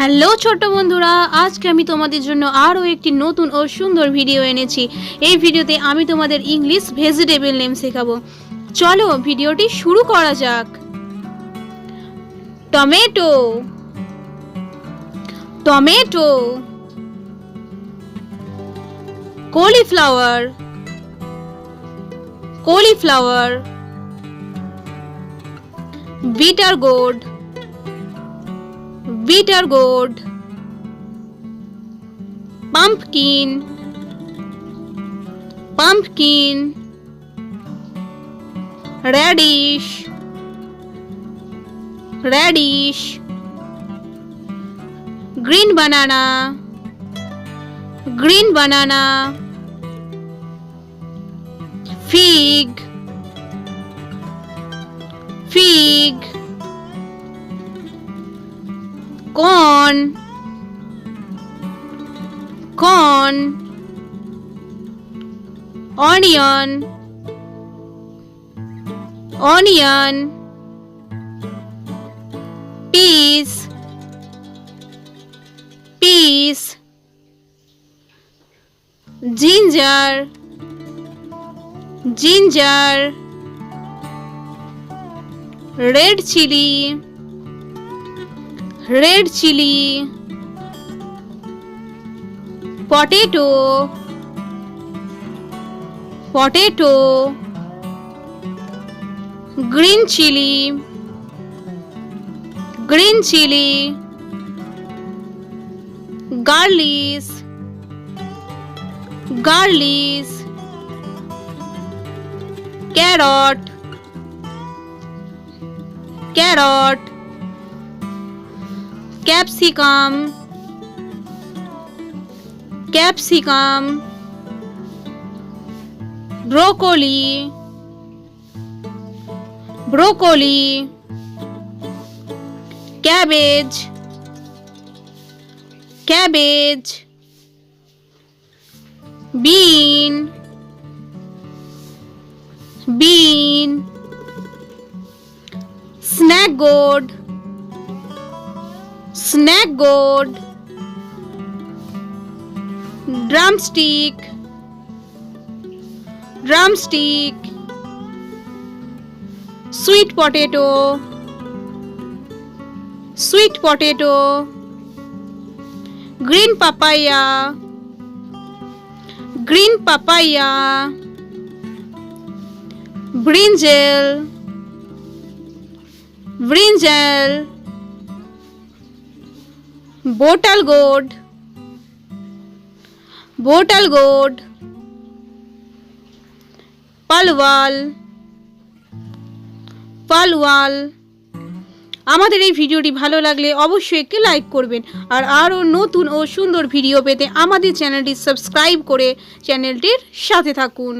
Hello ছোট বন্ধুরা, আজকে আমি তোমাদের জন্য আরও একটি নতুন ও সুন্দর ভিডিও এনেছি। এই ভিডিওতে আমি তোমাদের ইংলিশ ভেজিটেবল নেম শেখাবো। চলো ভিডিওটি শুরু করা যাক। Tomato, tomato. Cauliflower, cauliflower. Bitter gourd, bitter gourd. Pumpkin, pumpkin. Radish, radish. Green banana, green banana. Fig, fig. Corn, corn. Onion, onion. Peas, peas. Ginger, ginger. Red chili, red chili. Potato, potato. Green chili, green chili. Garlic, garlic. Carrot, carrot. Capsicum, capsicum. Broccoli, broccoli. Cabbage, cabbage. Bean, bean. Snack gourd, snack gourd. Drumstick, drumstick. Sweet potato, sweet potato. Green papaya, green papaya. Brinjal, brinjal. Bottle gourd, bottle gourd. Palwal, Palwal. আমাদের এই ভিডিওটি ভালো লাগলে অবশ্যই একটি like করবেন, আর আরও নতুন ও সুন্দর ভিডিও পেতে আমাদের চ্যানেলটি সাবস্ক্রাইব করে চ্যানেলটির সাথে থাকুন।